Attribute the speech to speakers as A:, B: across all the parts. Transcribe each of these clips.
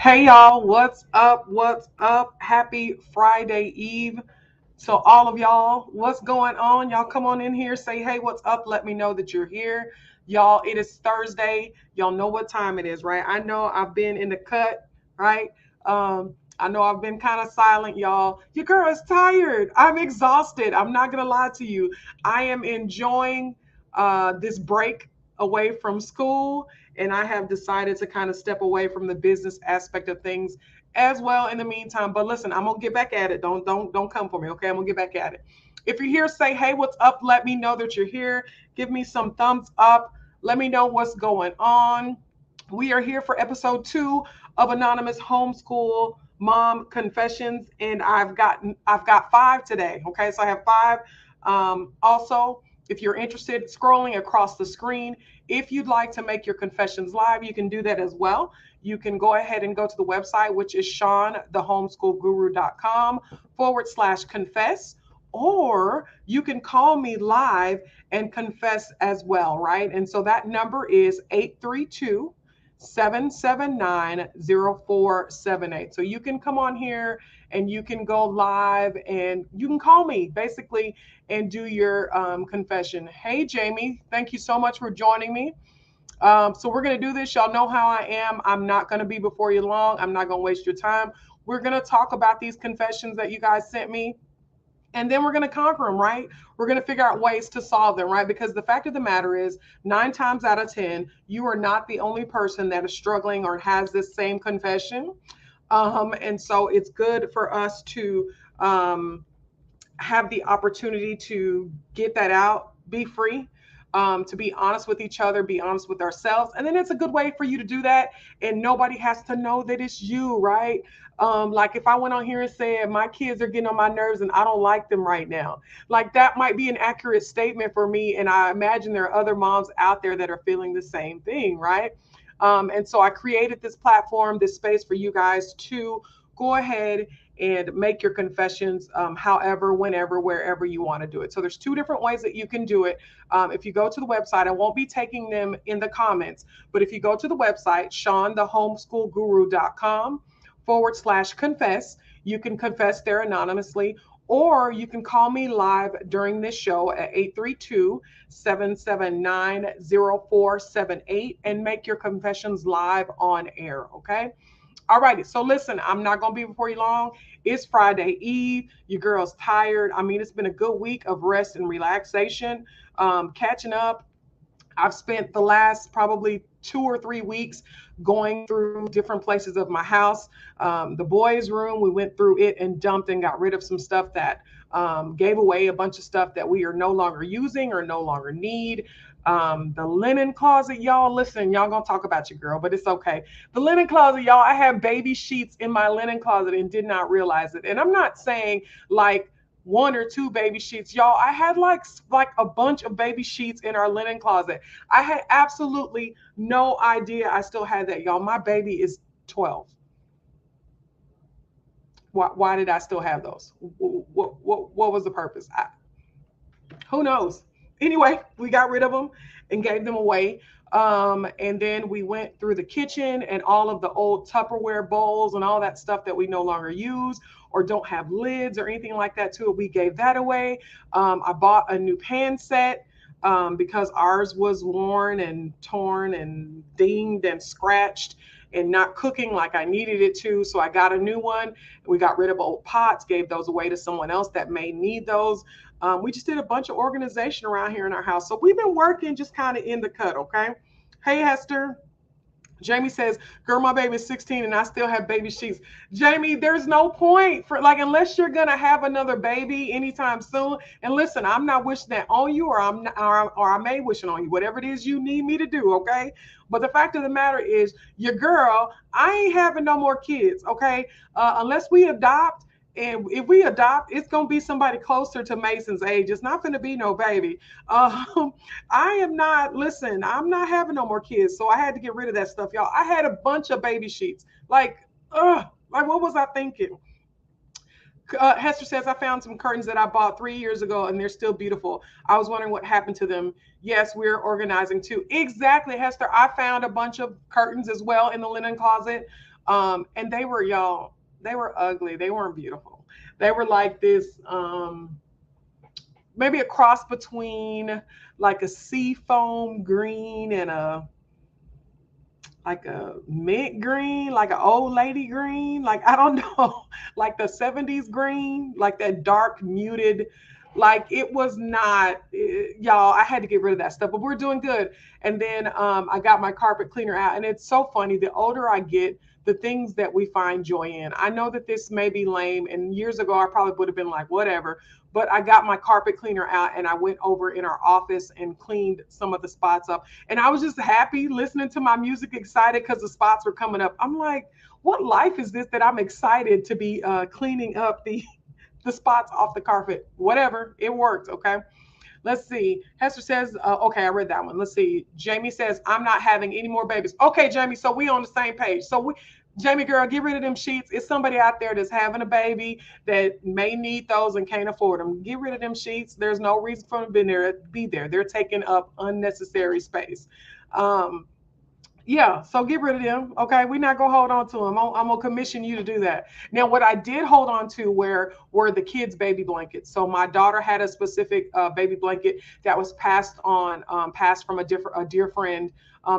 A: Hey y'all, what's up? What's up? Happy Friday Eve. So all of y'all, what's going on? Y'all come on in here, say hey, what's up? Let me know that you're here. Y'all, it is Thursday. Y'all know what time it is, right? I know I've been in the cut, right? I know I've been kind of silent, y'all. Your girl is tired. I'm exhausted. I'm not gonna lie to you. I am enjoying this break away from school, and I have decided to kind of step away from the business aspect of things as well in the meantime. But listen, I'm gonna get back at it. Don't come for me, okay? I'm gonna get back at it. If you're here, say hey, what's up? Let me know that you're here. Give me some thumbs up. Let me know what's going on. We are here for episode 2 of Anonymous Homeschool Mom Confessions, and I've got 5 today. Okay, so I have 5. Also, if you're interested, scrolling across the screen, if you'd like to make your confessions live, you can do that as well. You can go ahead and go to the website, which is SeanTheHomeschoolGuru.com/confess, or you can call me live and confess as well, right? And so that number is 832-779-0478. So you can come on here and you can go live and you can call me basically and do your confession. Hey, Jamie, thank you so much for joining me. So we're going to do this. Y'all know how I am. I'm not going to be before you long. I'm not going to waste your time. We're going to talk about these confessions that you guys sent me. And then we're going to conquer them, right? We're going to figure out ways to solve them, right? Because the fact of the matter is, 9 times out of 10, you are not the only person that is struggling or has this same confession. And so it's good for us to have the opportunity to get that out, be free, to be honest with each other, be honest with ourselves. And then it's a good way for you to do that. And nobody has to know that it's you, right? Like if I went on here and said, my kids are getting on my nerves and I don't like them right now, like that might be an accurate statement for me. And I imagine there are other moms out there that are feeling the same thing, right? And so I created this platform, this space for you guys to go ahead and make your confessions however, whenever, wherever you want to do it. So there's 2 different ways that you can do it. If you go to the website, I won't be taking them in the comments, but if you go to the website, SeanTheHomeschoolGuru.com/confess, you can confess there anonymously, or you can call me live during this show at 832-779-0478 and make your confessions live on air, okay? All righty. So listen, I'm not going to be before you long. It's Friday Eve. Your girl's tired. I mean, it's been a good week of rest and relaxation, catching up. I've spent the last probably 2 or 3 weeks going through different places of my house. The boys' room, we went through it and dumped and got rid of some stuff that gave away a bunch of stuff that we are no longer using or no longer need. The linen closet, y'all, listen, y'all gonna talk about your girl, but it's okay. The linen closet, y'all, I have baby sheets in my linen closet and did not realize it. And I'm not saying like 1 or 2 baby sheets, y'all. I had like a bunch of baby sheets in our linen closet. I had absolutely no idea I still had that, y'all. My baby is 12. Why did I still have those? What was the purpose? Who knows? Anyway, we got rid of them and gave them away. And then we went through the kitchen and all of the old Tupperware bowls and all that stuff that we no longer use or don't have lids or anything like that to it. We gave that away. I bought a new pan set because ours was worn and torn and dinged and scratched and not cooking like I needed it to. So I got a new one. We got rid of old pots, gave those away to someone else that may need those. We just did a bunch of organization around here in our house. So we've been working just kind of in the cut, okay? Hey, Hester. Jamie says, girl, my baby's 16 and I still have baby sheets. Jamie, there's no point for like, unless you're going to have another baby anytime soon. And listen, I'm not wishing that on you or I may wish it on you, whatever it is you need me to do. Okay. But the fact of the matter is your girl, I ain't having no more kids. Okay. Unless we adopt. And if we adopt, it's going to be somebody closer to Mason's age. It's not going to be no baby. I am not, listen, I'm not having no more kids. So I had to get rid of that stuff, y'all. I had a bunch of baby sheets. Like what was I thinking? Hester says, I found some curtains that I bought 3 years ago and they're still beautiful. I was wondering what happened to them. Yes, we're organizing too. Exactly, Hester. I found a bunch of curtains as well in the linen closet. And they were, y'all, they were ugly. They weren't beautiful. They were like this, maybe a cross between like a sea foam green and like a mint green, like an old lady green, like I don't know, like the 70s green, like that dark muted, like it was not, y'all, I had to get rid of that stuff, but we're doing good. And then I got my carpet cleaner out, and it's so funny, the older I get, the things that we find joy in. I know that this may be lame, and years ago I probably would have been like, whatever, but I got my carpet cleaner out and I went over in our office and cleaned some of the spots up. And I was just happy listening to my music, excited because the spots were coming up. I'm like, what life is this that I'm excited to be cleaning up the spots off the carpet? Whatever, it worked. Okay. Let's see. Hester says, okay, I read that one. Let's see. Jamie says, I'm not having any more babies. Okay, Jamie, so we on the same page. Jamie girl, get rid of them sheets. It's somebody out there that's having a baby that may need those and can't afford them. Get rid of them sheets. There's no reason for them to be there. They're taking up unnecessary space. Yeah, so get rid of them. Okay, we're not gonna hold on to them. I'm gonna commission you to do that. Now, what I did hold on to were the kids' baby blankets. So my daughter had a specific baby blanket that was passed from a dear friend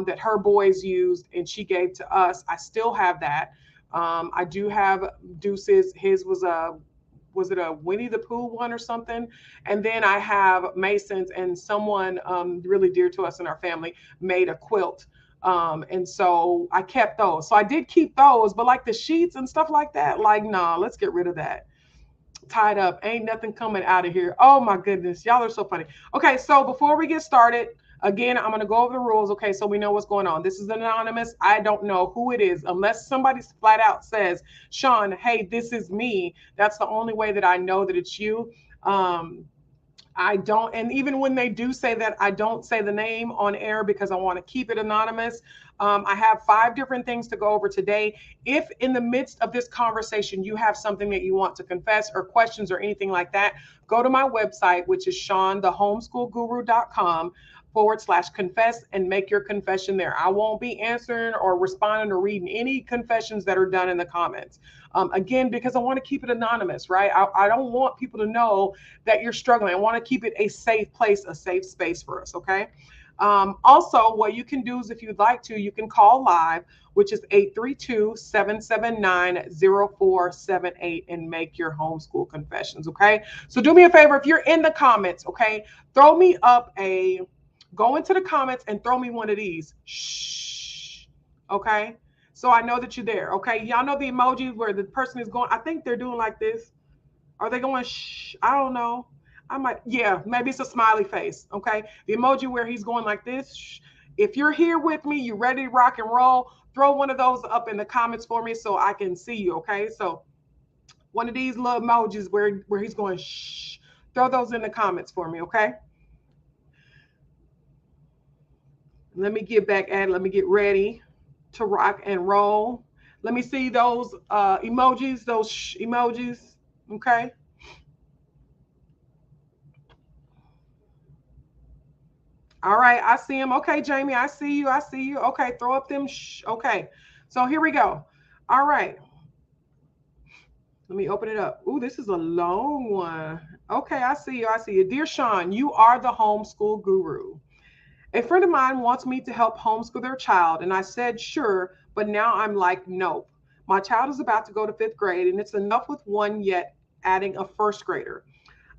A: that her boys used, and she gave to us. I still have that. I do have Deuce's. His was it a Winnie the Pooh one or something? And then I have Mason's, and someone really dear to us in our family made a quilt. And so I kept those. So I did keep those, but like the sheets and stuff like that, like, nah, let's get rid of that. Tied up. Ain't nothing coming out of here. Oh my goodness. Y'all are so funny. Okay. So before we get started, again, I'm going to go over the rules. Okay. So we know what's going on. This is anonymous. I don't know who it is unless somebody flat out says, Sean, hey, this is me. That's the only way that I know that it's you. I don't, and even when they do say that, I don't say the name on air because I want to keep it anonymous. I have 5 different things to go over today. If in the midst of this conversation, you have something that you want to confess or questions or anything like that, go to my website, which is SeanTheHomeschoolGuru.com/confess and make your confession there. I won't be answering or responding or reading any confessions that are done in the comments. Again, because I want to keep it anonymous, right? I don't want people to know that you're struggling. I want to keep it a safe place, a safe space for us, okay? Also, what you can do is if you'd like to, you can call live, which is 832-779-0478 and make your homeschool confessions, okay? So do me a favor, if you're in the comments, okay, go into the comments and throw me one of these. Shh, okay? So I know that you're there, okay? Y'all know the emoji where the person is going, I think they're doing like this. Are they going shh? I don't know. Yeah, maybe it's a smiley face, okay? The emoji where he's going like this. Shh. If you're here with me, you're ready to rock and roll, throw one of those up in the comments for me so I can see you, okay? So one of these little emojis where he's going shh, throw those in the comments for me, okay? Let me get back at it. Let me get ready to rock and roll. Let me see those emojis, those emojis, okay? All right, I see him. Okay, Jamie, I see you. I see you. Okay, throw up them. Okay, so here we go. All right. Let me open it up. Ooh, this is a long one. Okay, I see you. I see you. Dear Sean, you are the homeschool guru. A friend of mine wants me to help homeschool their child, and I said, sure, but now I'm like, nope. My child is about to go to 5th grade, and it's enough with one yet adding a 1st grader.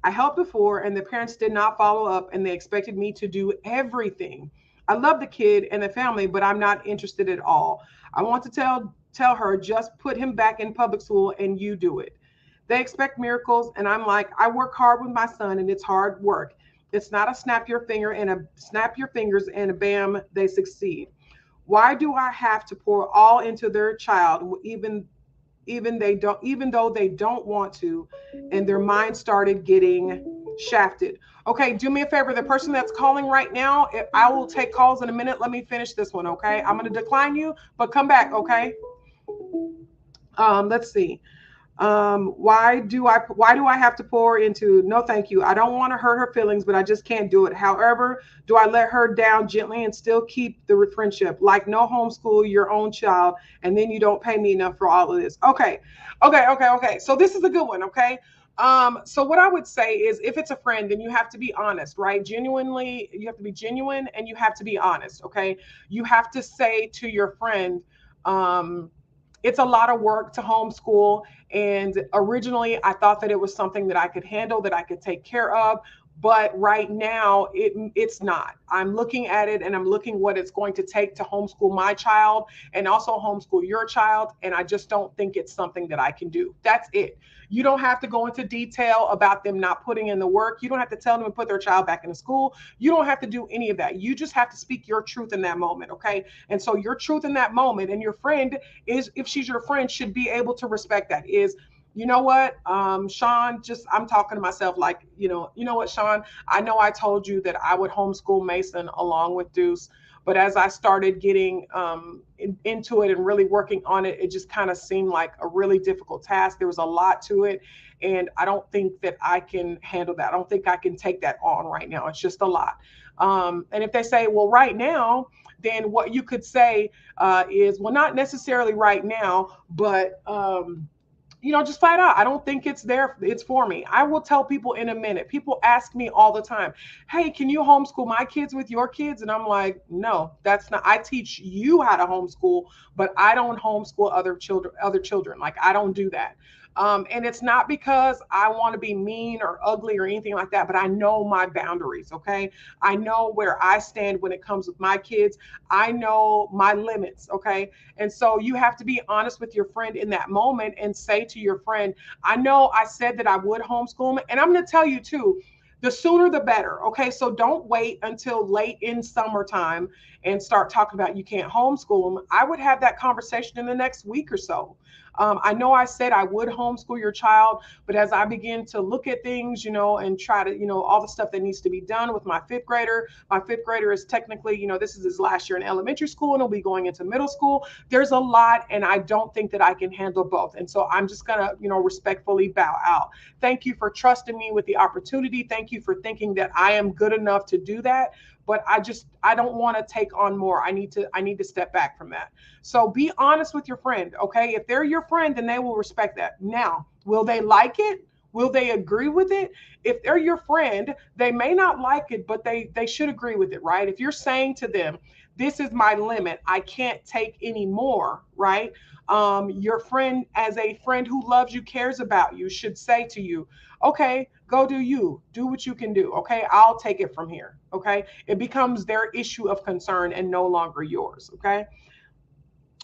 A: I helped before, and the parents did not follow up, and they expected me to do everything. I love the kid and the family, but I'm not interested at all. I want to tell her, just put him back in public school and you do it. They expect miracles, and I'm like, I work hard with my son, and it's hard work. It's not a snap your fingers and a bam, they succeed. Why do I have to pour all into their child, even though they don't want to, and their mind started getting shafted? Okay, do me a favor, the person that's calling right now, I will take calls in a minute. Let me finish this one, okay? I'm going to decline you, but come back, okay? Let's see. Why do I have to pour into? No, thank you. I don't want to hurt her feelings, but I just can't do it. However, do I let her down gently and still keep the friendship? Like, no, homeschool your own child, and then you don't pay me enough for all of this. Okay, okay. So this is a good one. Okay. So what I would say is, if it's a friend, then you have to be honest, right? Genuinely, you have to be genuine, and you have to be honest. Okay. You have to say to your friend, it's a lot of work to homeschool. And originally, I thought that it was something that I could handle, that I could take care of. But right now, it's not. I'm looking at it, and I'm looking what it's going to take to homeschool my child and also homeschool your child. And I just don't think it's something that I can do. That's it. You don't have to go into detail about them not putting in the work. You don't have to tell them to put their child back into school. You don't have to do any of that. You just have to speak your truth in that moment. Okay. And so your truth in that moment, and your friend is, if she's your friend, should be able to respect that. Is, you know what, Sean, I'm talking to myself like, you know what, Sean, I know I told you that I would homeschool Mason along with Deuce, but as I started getting into it and really working on it, it just kind of seemed like a really difficult task. There was a lot to it, and I don't think that I can handle that. I don't think I can take that on right now. It's just a lot. And if they say, well, right now, then what you could say is, well, not necessarily right now, but just flat out, I don't think it's for me. I will tell people in a minute. People ask me all the time, hey, can you homeschool my kids with your kids? And I'm like, no, that's not. I teach you how to homeschool, but I don't homeschool other children. Like, I don't do that. And it's not because I want to be mean or ugly or anything like that, but I know my boundaries. Okay. I know where I stand when it comes with my kids. I know my limits. Okay. And so you have to be honest with your friend in that moment and say to your friend, I know I said that I would homeschool them, and I'm going to tell you too, the sooner the better. Okay. So don't wait until late in summertime and start talking about you can't homeschool them. I would have that conversation in the next week or so. I know I said I would homeschool your child, but as I begin to look at things, and try to, all the stuff that needs to be done with my fifth grader is technically, this is his last year in elementary school, and he'll be going into middle school. There's a lot, and I don't think that I can handle both. And so I'm just going to, respectfully bow out. Thank you for trusting me with the opportunity. Thank you for thinking that I am good enough to do that. But I don't want to take on more. I need to step back from that. So be honest with your friend. Okay. If they're your friend, then they will respect that. Now, will they like it? Will they agree with it? If they're your friend, they may not like it, but they should agree with it, right? If you're saying to them, this is my limit, I can't take any more, right? Your friend, as a friend who loves you, cares about you, should say to you, okay, go do what you can do. Okay. I'll take it from here. Okay. It becomes their issue of concern and no longer yours. Okay.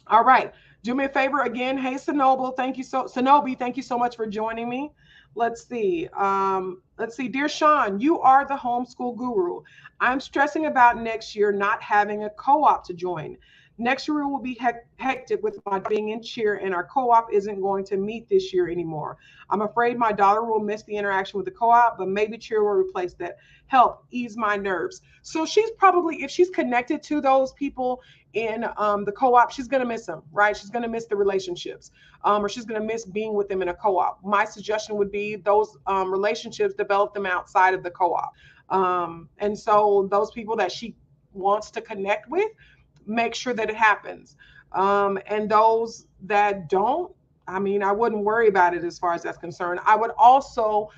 A: All right. Do me a favor again. Hey, Sonobi, thank you so much for joining me. Let's see. Dear Sean, you are the homeschool guru. I'm stressing about next year not having a co-op to join. Next year will be hectic with my being in cheer, and our co-op isn't going to meet this year anymore. I'm afraid my daughter will miss the interaction with the co-op, but maybe cheer will replace that. Help, ease my nerves. So she's probably, if she's connected to those people in the co-op, she's going to miss them, right? She's going to miss the relationships, or she's going to miss being with them in a co-op. My suggestion would be those relationships, develop them outside of the co-op. And so those people that she wants to connect with, make sure that it happens. And those that don't, I wouldn't worry about it as far as that's concerned. I would also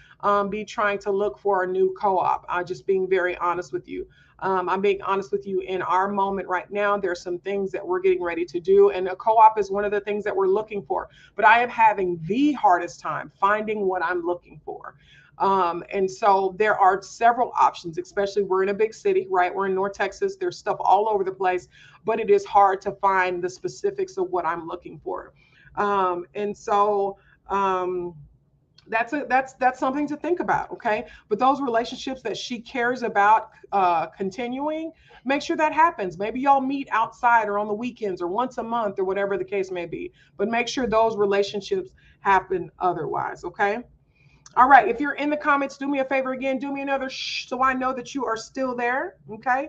A: be trying to look for a new co-op. Just being very honest with you. I'm being honest with you in our moment right now. There's some things that we're getting ready to do, and a co-op is one of the things that we're looking for. But I am having the hardest time finding what I'm looking for. And so there are several options, especially we're in a big city, right? We're in North Texas. There's stuff all over the place, but it is hard to find the specifics of what I'm looking for. And so that's something to think about. Okay. But those relationships that she cares about continuing, make sure that happens. Maybe y'all meet outside or on the weekends or once a month or whatever the case may be, but make sure those relationships happen otherwise. Okay. All right. If you're in the comments, do me a favor again. Do me another shh so I know that you are still there. Okay.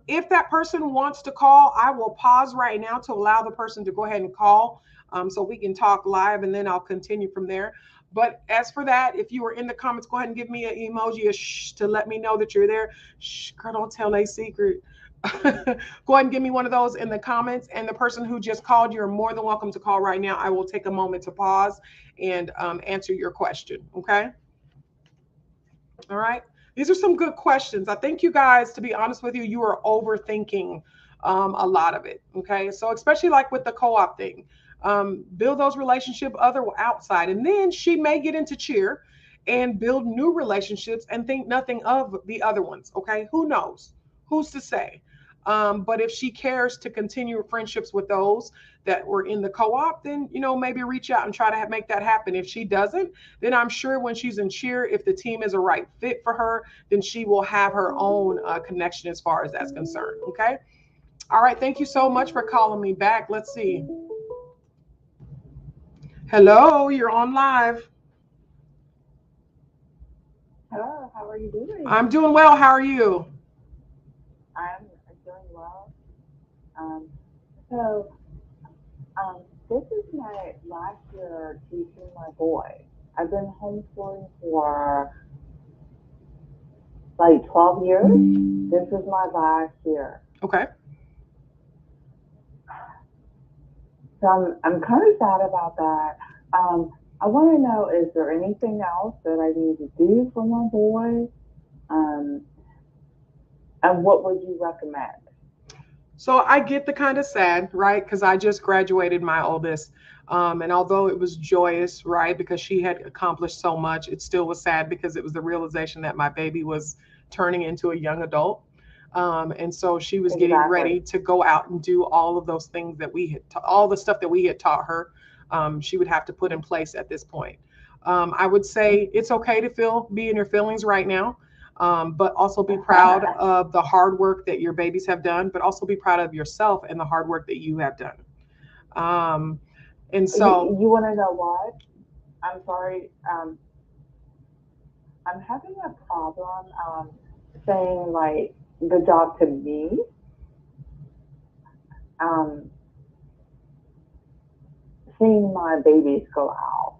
A: If that person wants to call, I will pause right now to allow the person to go ahead and call. so we can talk live, and then I'll continue from there. But as for that, if you were in the comments, go ahead and give me an emoji, a shh, to let me know that you're there. Shh, girl, don't tell a secret. Go ahead and give me one of those in the comments. And the person who just called, you're more than welcome to call right now. I will take a moment to pause and answer your question. Okay. All right. These are some good questions. I think you guys, to be honest with you, you are overthinking a lot of it. Okay. So especially like with the co-op thing, build those relationship other outside, and then she may get into cheer and build new relationships and think nothing of the other ones. Okay. Who knows? Who's to say? But if she cares to continue friendships with those that were in the co-op, then, you know, maybe reach out and try to make that happen. If she doesn't, then I'm sure when she's in cheer, if the team is a right fit for her, then she will have her own connection as far as that's concerned. Okay. All right. Thank you so much for calling me back. Let's see. Hello, you're on live.
B: Hello, how are you doing?
A: I'm doing well. How are you?
B: I'm doing well. So, this is my last year teaching my boy. I've been homeschooling for like 12 years. This is my last year.
A: Okay.
B: So I'm kind of sad about that. I want to know, is there anything else that I need to do for my boy? And what would you recommend?
A: So I get the kind of sad, right? Because I just graduated my oldest. And although it was joyous, right, because she had accomplished so much, it still was sad because it was the realization that my baby was turning into a young adult. And so she was getting ready to go out and do all of those things that we had, all the stuff that we had taught her. She would have to put in place at this point. I would say it's okay to be in your feelings right now. But also be proud of the hard work that your babies have done, but also be proud of yourself and the hard work that you have done. And so
B: you want to know what? I'm sorry. I'm having a problem saying like good job to me. Seeing my babies go out.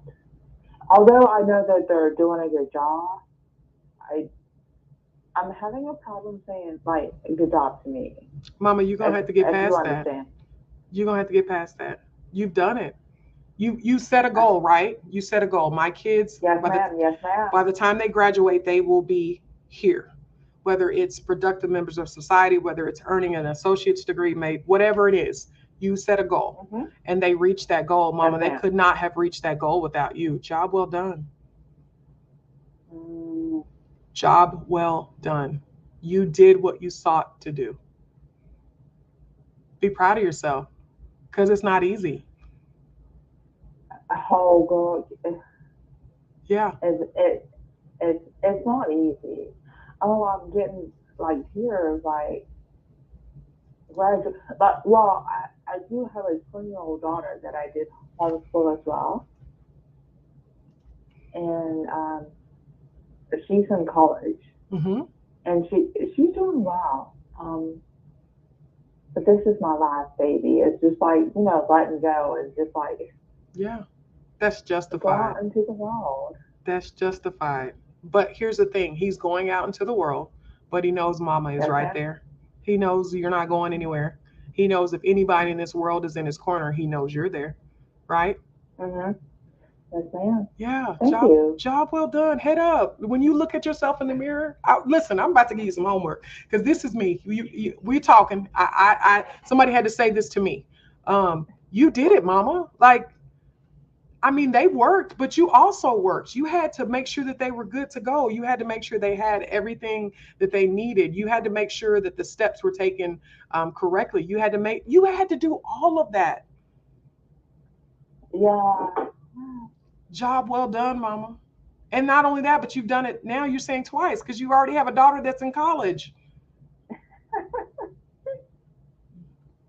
B: Although I know that they're doing a good job, I'm having a problem saying like good job to me.
A: Mama, you're gonna have to get past that. You're gonna have to get past that. You've done it. You set a goal, right? You set a goal. My kids,
B: yes, ma'am. Yes, ma'am.
A: By the time they graduate, they will be here. Whether it's productive members of society, whether it's earning an associate's degree, whatever it is, you set a goal, and they reach that goal. Mama, yes, they could not have reached that goal without you. Job well done. Job well done. You did what you sought to do. Be proud of yourself, because it's not easy.
B: Oh God.
A: Yeah.
B: It's not easy. Oh, I'm getting like tears, like graduate. But well, I do have a 20-year-old daughter that I did homeschool as well, and she's in college, and she's doing well. But this is my last baby. It's just like, you know, letting go is just like,
A: yeah, that's justified.
B: Go out into the world.
A: That's justified. But here's the thing: he's going out into the world, but he knows Mama is right there. He knows you're not going anywhere. He knows if anybody in this world is in his corner, he knows you're there, right?
B: Yes, ma'am.
A: Yeah.
B: Thank you.
A: Job well done. Head up. When you look at yourself in the mirror, listen, I'm about to give you some homework because this is me. We're talking. Somebody had to say this to me. You did it, Mama. Like, I mean, they worked, but you also worked. You had to make sure that they were good to go. You had to make sure they had everything that they needed. You had to make sure that the steps were taken correctly. You had to do all of that.
B: Yeah.
A: Job well done, Mama. And not only that, but you've done it now, you're saying twice, because you already have a daughter that's in college.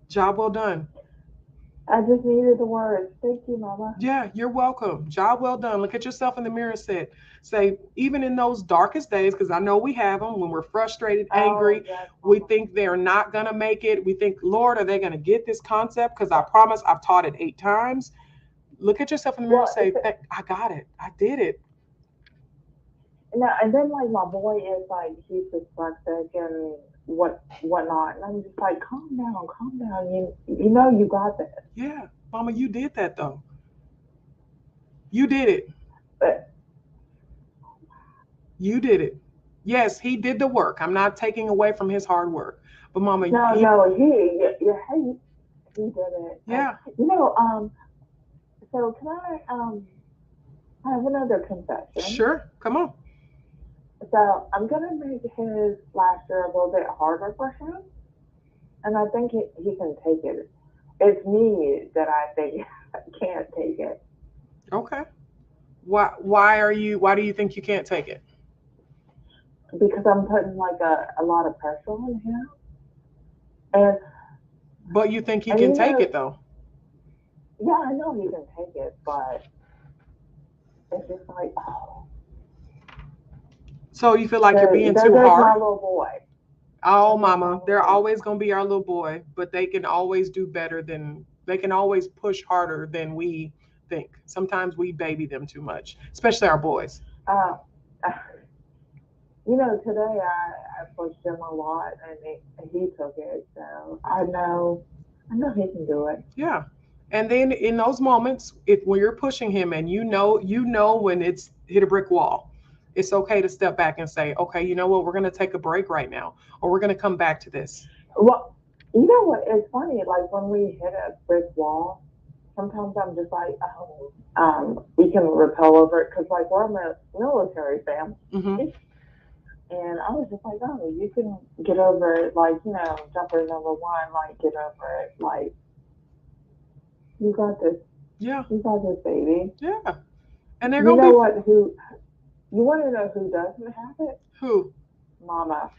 A: Job well done.
B: I just needed the words. Thank you, Mama.
A: Yeah, you're welcome. Job well done. Look at yourself in the mirror and say, even in those darkest days, because I know we have them, when we're frustrated, angry, yes, we think they're not going to make it. We think, Lord, are they going to get this concept? Because I promise I've taught it 8 times. Look at yourself in the mirror and
B: Well,
A: say, I got it. I did it.
B: no, and then like my boy is like he's dyslexic and whatnot, and I'm just like, calm down. You know you got this.
A: Yeah, Mama, you did that though. You did it.
B: But
A: You did it. Yes, he did the work. I'm not taking away from his hard work, but Mama,
B: no, he did it.
A: Yeah.
B: So can I have another confession?
A: Sure. Come on.
B: So I'm gonna make his last year a little bit harder for him, and I think he can take it. It's me that I think I can't take it.
A: Okay. Why do you think you can't take it?
B: Because I'm putting like a lot of pressure on him. And
A: But you think he can take it though?
B: Yeah, I know he can take it, but it's just like, oh.
A: So you feel like you're being too
B: there's
A: hard?
B: my little boy.
A: Oh, Mama, they're always going to be our little boy, but they can always do better they can always push harder than we think. Sometimes we baby them too much, especially our boys.
B: Today I pushed him a lot, and he took it. So I know he can do it.
A: Yeah. And then in those moments, when you're pushing him and you know when it's hit a brick wall, it's okay to step back and say, okay, you know what, we're going to take a break right now, or we're going to come back to this.
B: Well, you know what? It's funny. Like when we hit a brick wall, sometimes I'm just like, we can repel over it because like we're a military family.
A: Mm-hmm.
B: And I was just like, oh, you can get over it. Like, jumper number one, like get over it. Like, you got this.
A: Yeah.
B: You got this, baby.
A: Yeah. And they're
B: going to
A: be...
B: You want to know who doesn't have it?
A: Who?
B: Mama.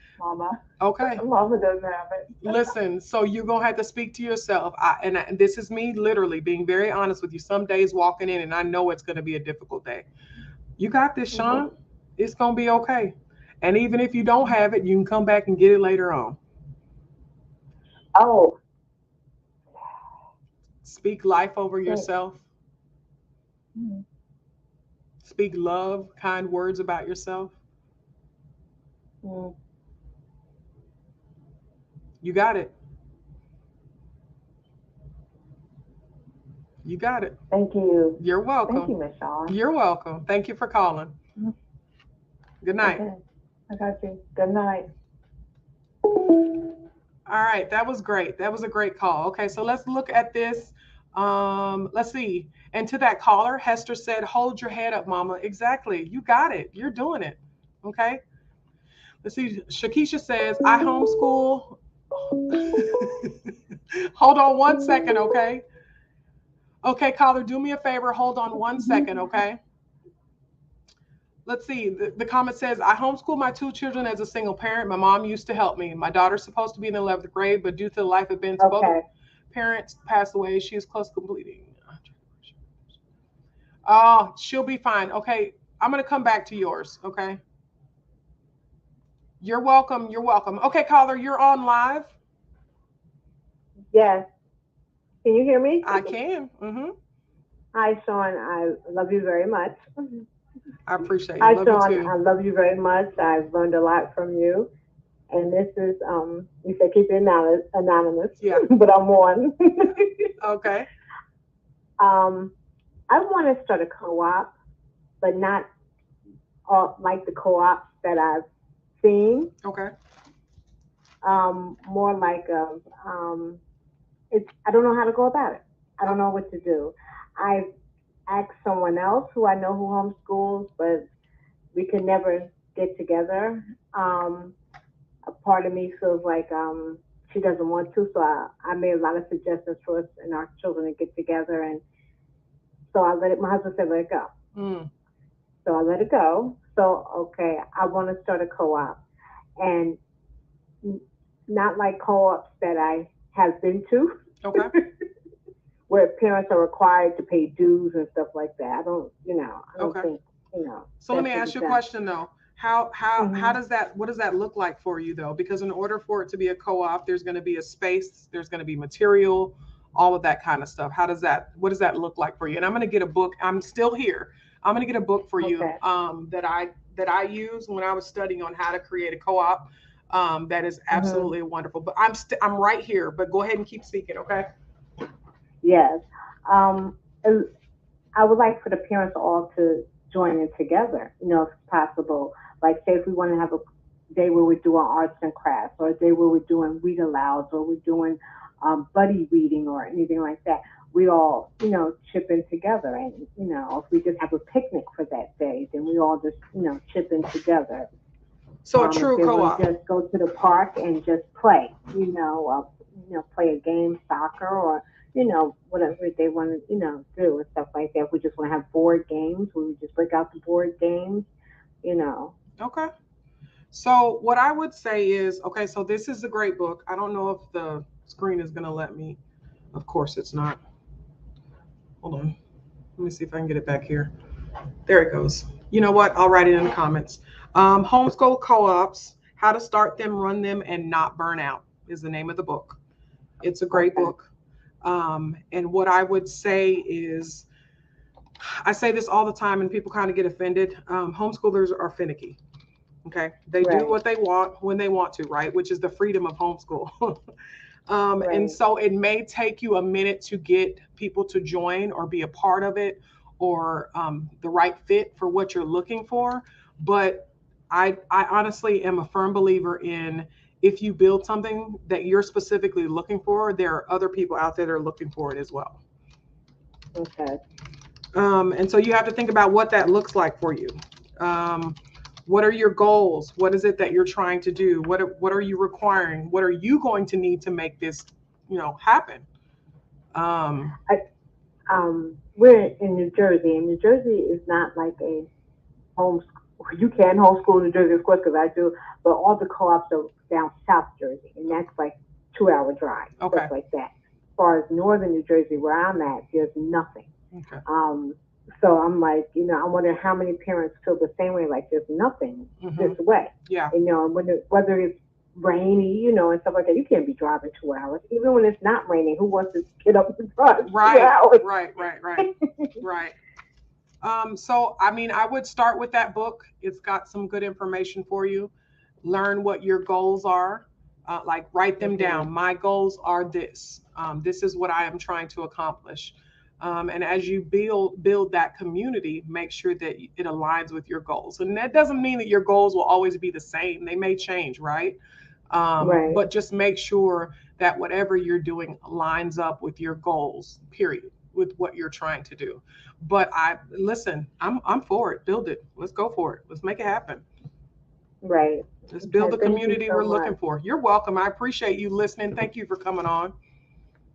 A: Okay.
B: Mama doesn't have it.
A: Listen, so you're going to have to speak to yourself. And this is me literally being very honest with you. Some days walking in and I know it's going to be a difficult day. You got this, Sean. Mm-hmm. It's going to be okay. And even if you don't have it, you can come back and get it later on.
B: Oh.
A: Speak life over yourself.
B: Mm-hmm.
A: Speak love, kind words about yourself.
B: Mm-hmm.
A: You got it. You got it.
B: Thank you.
A: You're welcome.
B: Thank you, Miss Shawn.
A: You're welcome. Thank you for calling. Mm-hmm. Good night.
B: Okay. I got you. Good night.
A: All right. That was great. That was a great call. Okay. So let's look at this. Let's see. And to that caller, Hester said, hold your head up, Mama. Exactly. You got it. You're doing it. Okay. Let's see. Shakisha says, I homeschool. Hold on 1 second. Okay. Okay, caller, do me a favor. Hold on 1 second. Okay. Let's see. The comment says, I homeschool my 2 children as a single parent. My mom used to help me. My daughter's supposed to be in the 11th grade, but due to the life events, both parents passed away. She is close to completing. Oh, she'll be fine. Okay. I'm going to come back to yours. Okay. You're welcome. You're welcome. Okay, caller, you're on live.
C: Yes. Can you hear me?
A: I can. Mm-hmm.
C: Hi, Sean. I love you very much.
A: I appreciate it.
C: Hi,
A: love
C: Sean.
A: you too.
C: I love you very much. I've learned a lot from you. And this is, you said keep it anonymous.
A: Yeah.
C: But I'm on.
A: Okay.
C: I want to start a co-op, but not like the co-ops that I've seen.
A: Okay.
C: More like I don't know how to go about it. I don't know what to do. I've asked someone else who I know who homeschools, but we could never get together. A part of me feels like she doesn't want to, so I made a lot of suggestions for us and our children to get together, and so I let it. My husband said, "Let it go."
A: Mm.
C: So I let it go. So okay, I want to start a co-op, and not like co-ops that I have been to.
A: Okay.
C: Where parents are required to pay dues and stuff like that. I don't
A: Okay.
C: think,
A: So let me ask you a question though. How does that, what does that look like for you though? Because in order for it to be a co-op, there's going to be a space, there's going to be material, all of that kind of stuff. What does that look like for you? And I'm going to get a book. I'm still here. I'm going to get a book for you that I used when I was studying on how to create a co-op. That is absolutely wonderful. But I'm right here. But go ahead and keep speaking, okay?
C: Yes. And I would like for the parents all to join in together, you know, if possible. Like, say if we want to have a day where we're doing arts and crafts, or a day where we're doing read alouds, or we're doing buddy reading or anything like that, we all, you know, chip in together. And, you know, if we just have a picnic for that day, then we all just, you know, chip in together.
A: So a true co-op.
C: Just go to the park and just play, you know, play a game, soccer, or, you know, whatever they want to, you know, do and stuff like that. If we just want to have board games, we would just break out the board games, you know.
A: Okay. So what I would say is, okay, so this is a great book. I don't know if the screen is going to let me. Of course it's not. Hold on. Let me see if I can get it back here. There it goes. You know what? I'll write it in the comments. Homeschool Co-ops, How to Start Them, Run Them, and Not Burn Out is the name of the book. It's a great book. And what I would say is, I say this all the time and people kind of get offended. Homeschoolers are finicky. Okay. They do what they want when they want to, right? Which is the freedom of homeschool. And so it may take you a minute to get people to join or be a part of it, or the right fit for what you're looking for. But I honestly am a firm believer in, if you build something that you're specifically looking for, there are other people out there that are looking for it as well.
C: Okay.
A: And so you have to think about what that looks like for you. What are your goals? What is it that you're trying to do? What are you requiring? What are you going to need to make this, you know, happen?
C: We're in New Jersey, and New Jersey is not like a homeschool. You can homeschool in New Jersey, of course, because I do, but all the co-ops are down South Jersey, and that's like 2-hour drive, stuff like that. As far as northern New Jersey, where I'm at, there's nothing.
A: Okay.
C: So I'm like, you know, I wonder how many parents feel the same way, like there's nothing this way.
A: Yeah.
C: You know, whether it's rainy, you know, and stuff like that, you can't be driving 2 hours. Even when it's not raining, who wants to get up and drive 2 hours?
A: Right. So, I mean, I would start with that book. It's got some good information for you. Learn what your goals are. Like, write them down. My goals are this. This is what I am trying to accomplish. And as you build that community, make sure that it aligns with your goals. And that doesn't mean that your goals will always be the same. They may change, right? But just make sure that whatever you're doing lines up with your goals, period, with what you're trying to do. But I'm for it. Build it. Let's go for it. Let's make it happen.
C: Right.
A: Let's build the community we're looking for. You're welcome. I appreciate you listening. Thank you for coming on.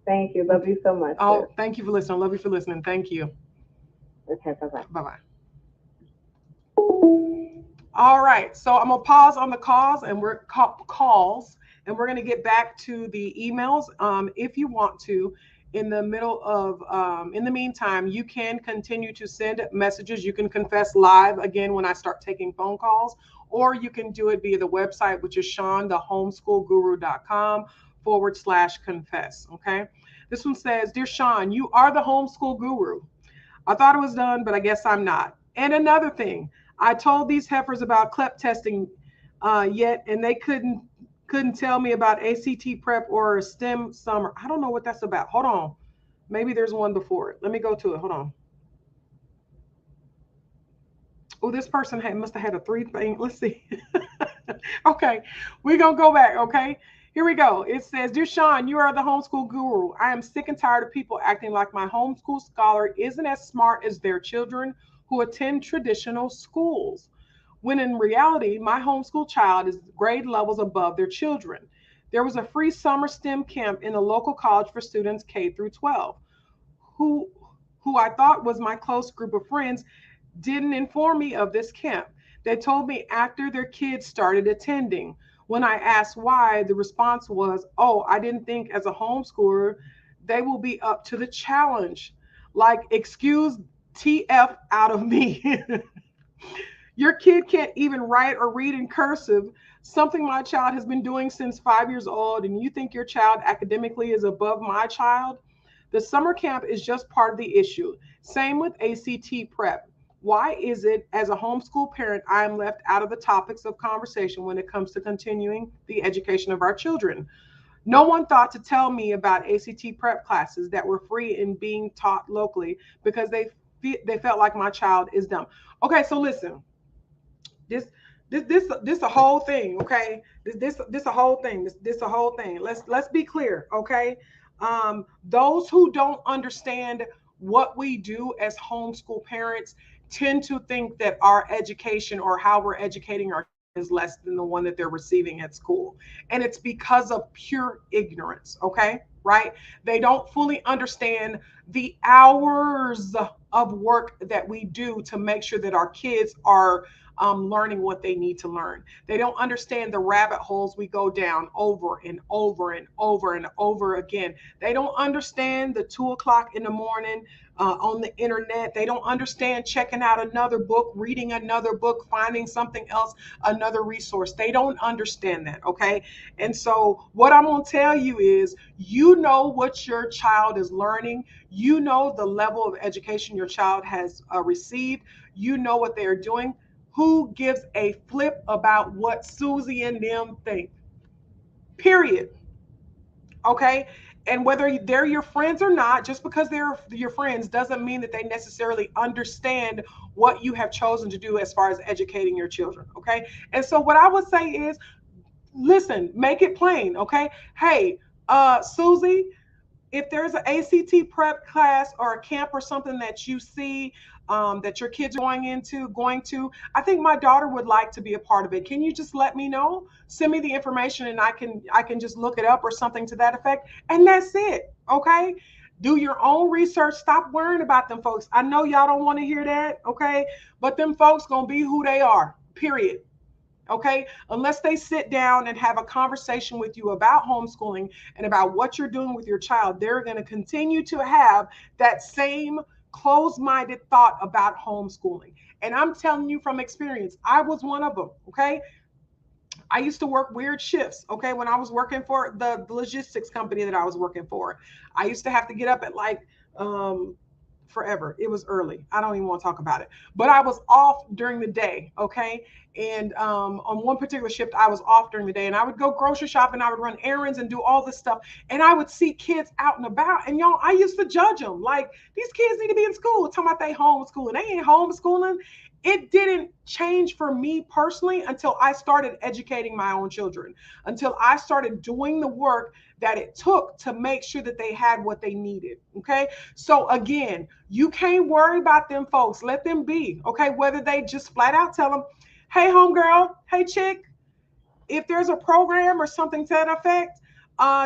C: Thank you. Love you so much.
A: Oh, thank you for listening. Love you for listening. Thank you.
C: Okay, bye-bye.
A: Bye-bye. All right. So I'm going to pause on the calls, and we're going to get back to the emails. If you want to, in the meantime, you can continue to send messages. You can confess live again when I start taking phone calls, or you can do it via the website, which is SeanTheHomeschoolGuru.com/confess. Okay. This one says, Dear Sean, you are the homeschool guru. I thought it was done, but I guess I'm not. And another thing, I told these heifers about CLEP testing yet, and they couldn't tell me about ACT prep or a STEM summer. I don't know what that's about. Hold on. Maybe there's one before it. Let me go to it. Hold on. Oh, this person must have had a 3 thing. Let's see. Okay. We're going to go back. Okay. Here we go. It says, Dear Sean, you are the homeschool guru. I am sick and tired of people acting like my homeschool scholar isn't as smart as their children who attend traditional schools, when in reality, my homeschool child is grade levels above their children. There was a free summer STEM camp in a local college for students K-12, who I thought was my close group of friends didn't inform me of this camp. They told me after their kids started attending. When I asked why, the response was, oh, I didn't think as a homeschooler, they will be up to the challenge. Like, excuse TF out of me. Your kid can't even write or read in cursive, something my child has been doing since 5 years old, and you think your child academically is above my child? The summer camp is just part of the issue. Same with ACT prep. Why is it, as a homeschool parent, I am left out of the topics of conversation when it comes to continuing the education of our children? No one thought to tell me about ACT prep classes that were free and being taught locally because they felt like my child is dumb. Okay, so listen, this a whole thing. Okay, this a whole thing. This a whole thing. Let's be clear. Okay, those who don't understand what we do as homeschool parents tend to think that our education or how we're educating our is less than the one that they're receiving at school. And it's because of pure ignorance, okay? Right? They don't fully understand the hours of work that we do to make sure that our kids are learning what they need to learn. They don't understand the rabbit holes we go down over and over and over and over again. They don't understand the 2 o'clock in the morning on the internet. They don't understand checking out another book, reading another book, finding something else, another resource. They don't understand that, okay? And so what I'm going to tell you is, you know what your child is learning. You know the level of education your child has received. You know what they're doing. Who gives a flip about what Susie and them think? Period. Okay? And whether they're your friends or not, just because they're your friends doesn't mean that they necessarily understand what you have chosen to do as far as educating your children. Okay? And so what I would say is, listen, make it plain. Okay? Hey, Susie, if there's an ACT prep class or a camp or something that you see that your kids are going to, I think my daughter would like to be a part of it. Can you just let me know? Send me the information and I can just look it up or something to that effect. And that's it. Okay. Do your own research. Stop worrying about them folks. I know y'all don't want to hear that. Okay. But them folks gonna be who they are, period. Okay, unless they sit down and have a conversation with you about homeschooling and about what you're doing with your child, they're going to continue to have that same closed-minded thought about homeschooling. And I'm telling you from experience, I was one of them. Okay, I used to work weird shifts. Okay, when I was working for the logistics company that I was working for, I used to have to get up at like forever. It was early. I don't even want to talk about it. But I was off during the day, okay? And on one particular shift, I was off during the day, and I would go grocery shopping, I would run errands and do all this stuff. And I would see kids out and about, and y'all, I used to judge them. Like, these kids need to be in school. Talking about they homeschooling. They ain't homeschooling. It didn't change for me personally until I started educating my own children, until I started doing the work that it took to make sure that they had what they needed. Okay. So again, you can't worry about them folks. Let them be. Okay. Whether they just flat out tell them, hey, homegirl, hey, chick, if there's a program or something to that effect,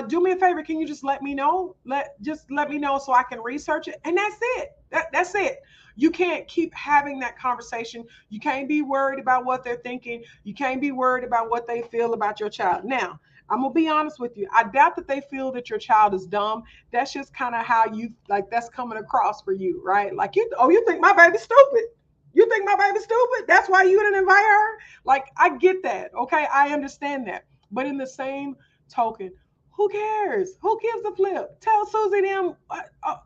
A: do me a favor. Can you just let me know? Just let me know so I can research it. And that's it. That's it. You can't keep having that conversation. You can't be worried about what they're thinking. You can't be worried about what they feel about your child. Now, I'm going to be honest with you. I doubt that they feel that your child is dumb. That's just kind of how you, like, that's coming across for you, right? Like, you think my baby's stupid. You think my baby's stupid? That's why you didn't invite her? Like, I get that. Okay. I understand that. But in the same token, who cares? Who gives a flip? Tell Susie them,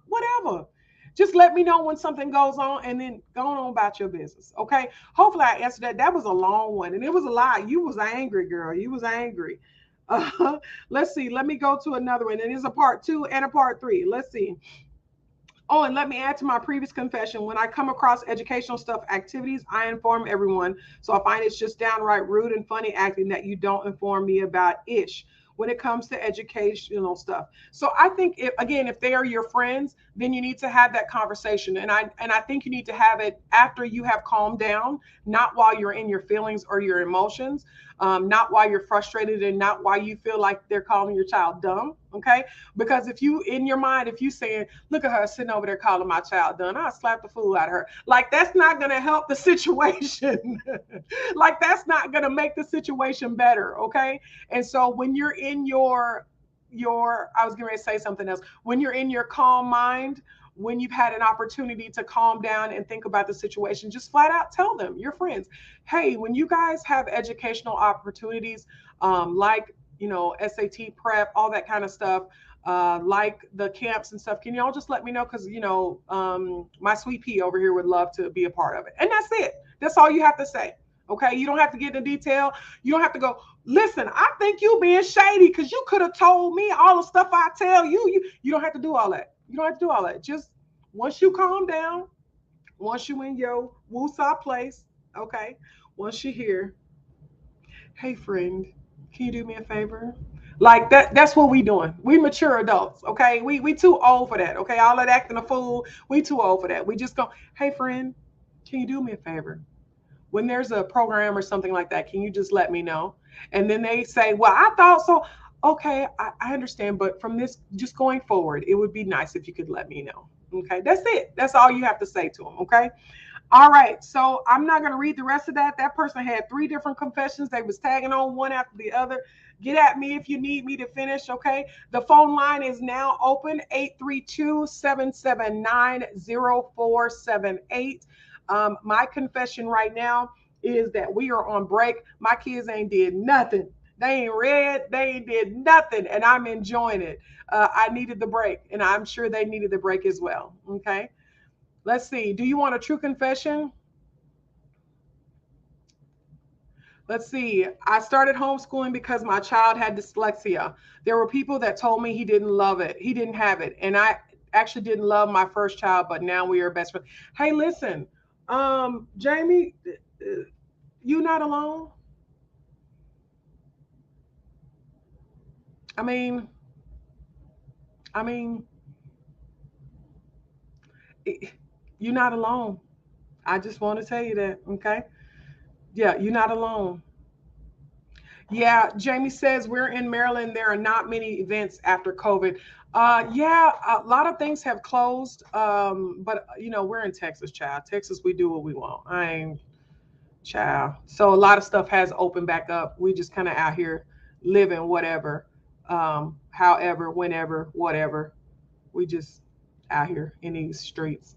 A: whatever. Just let me know when something goes on and then go on about your business. Okay. Hopefully I answered that. That was a long one and it was a lot. You was angry, girl. You was angry. Let's see. Let me go to another one. And there's a part 2 and a part 3. Let's see. Oh, and let me add to my previous confession. When I come across educational stuff activities, I inform everyone. So I find it's just downright rude and funny acting that you don't inform me about ish when it comes to educational stuff. So I think if they are your friends, then you need to have that conversation. And I think you need to have it after you have calmed down, not while you're in your feelings or your emotions, not while you're frustrated and not while you feel like they're calling your child dumb. Okay. Because if you, in your mind, if you saying, look at her sitting over there calling my child dumb, I'll slap the fool out of her. Like, that's not going to help the situation. Like, that's not going to make the situation better. Okay. And so when you're in your, I was going to say something else. When you're in your calm mind, when you've had an opportunity to calm down and think about the situation, just flat out tell them, your friends, hey, when you guys have educational opportunities, like, you know, SAT prep, all that kind of stuff, like the camps and stuff, can y'all just let me know? Because, you know, my sweet pea over here would love to be a part of it. And that's it. That's all you have to say. Okay. You don't have to get into detail. You don't have to go, listen, I think you being shady because you could have told me all the stuff I tell you. You don't have to do all that. You don't have to do all that. Just once you calm down, once you in your woosah place, okay, once you're here, hey friend, can you do me a favor? Like that's what we doing. We mature adults, okay? We too old for that, okay? All that acting a fool, we too old for that. We just go, hey friend, can you do me a favor? When there's a program or something like that, can you just let me know? And then they say, well, I thought so. Okay, I understand, but from this, just going forward, it would be nice if you could let me know. Okay, that's it. That's all you have to say to them, okay? All right, so I'm not going to read the rest of that. That person had 3 different confessions. They was tagging on one after the other. Get at me if you need me to finish, okay? The phone line is now open, 832-779-0478. My confession right now is that we are on break. My kids ain't did nothing. They ain't read. They ain't did nothing, and I'm enjoying it. I needed the break, and I'm sure they needed the break as well, okay? Let's see. Do you want a true confession? Let's see. I started homeschooling because my child had dyslexia. There were people that told me he didn't love it. He didn't have it. And I actually didn't love my first child, but now we are best friends. Hey, listen, Jamie, you not alone? I mean, you're not alone. I just want to tell you that, okay? Yeah, you're not alone. Yeah, Jamie says we're in Maryland. There are not many events after COVID. Yeah, a lot of things have closed. But you know, we're in Texas, child. Texas, we do what we want. I ain't child. So a lot of stuff has opened back up. We just kind of out here living whatever, however, whenever, whatever. We just out here in these streets.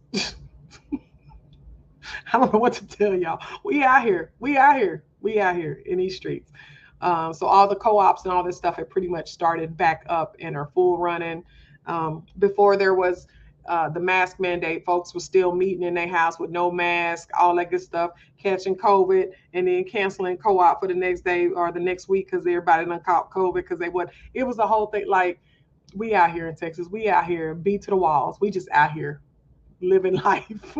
A: I don't know what to tell y'all. We out here. We out here. We out here in these streets. So all the co-ops and all this stuff had pretty much started back up and are full running. Before there was the mask mandate, folks were still meeting in their house with no mask, all that good stuff, catching COVID, and then canceling co-op for the next day or the next week because everybody done caught COVID because they would. It was a whole thing. Like, we out here in Texas. We out here beat to the walls. We just out here living life.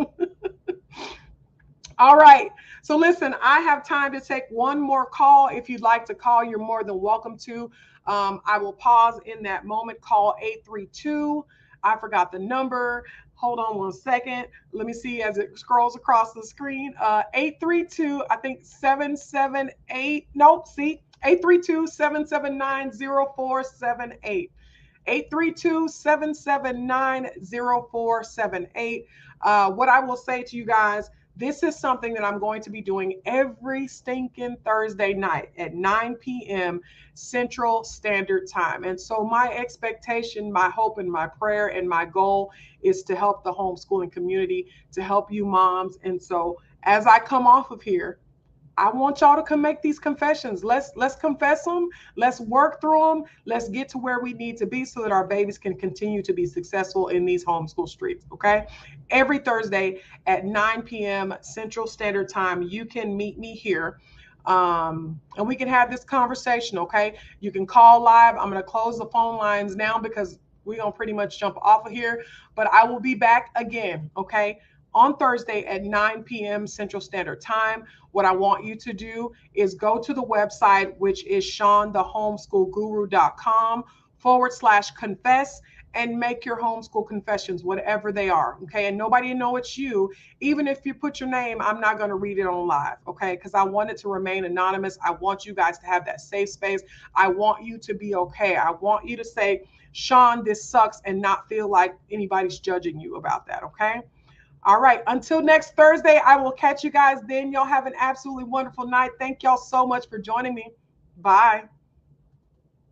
A: All right. So listen, I have time to take one more call. If you'd like to call, you're more than welcome to. I will pause in that moment. Call 832. I forgot the number. Hold on one second. Let me see as it scrolls across the screen. 832, I think 778. Nope, see, 832-779-0478. 832-779-0478. What I will say to you guys, this is something that I'm going to be doing every stinking Thursday night at 9 p.m. Central Standard Time. And so my expectation, my hope, and my prayer and my goal is to help the homeschooling community, to help you moms. And so as I come off of here, I want y'all to come make these confessions. Let's confess them. Let's work through them. Let's get to where we need to be so that our babies can continue to be successful in these homeschool streets, okay? Every Thursday at 9 p.m. Central Standard Time, you can meet me here. And we can have this conversation, okay? You can call live. I'm going to close the phone lines now because we're going to pretty much jump off of here. But I will be back again, okay? On Thursday at 9 p.m. Central Standard Time. What I want you to do is go to the website, which is SeanTheHomeschoolGuru.com/confess, and make your homeschool confessions, whatever they are, okay? And nobody know it's you. Even if you put your name, I'm not going to read it on live, okay? Because I want it to remain anonymous. I want you guys to have that safe space. I want you to be okay. I want you to say, Sean, this sucks, and not feel like anybody's judging you about that, okay? All right. Until next Thursday, I will catch you guys then. Y'all have an absolutely wonderful night. Thank y'all so much for joining me. Bye.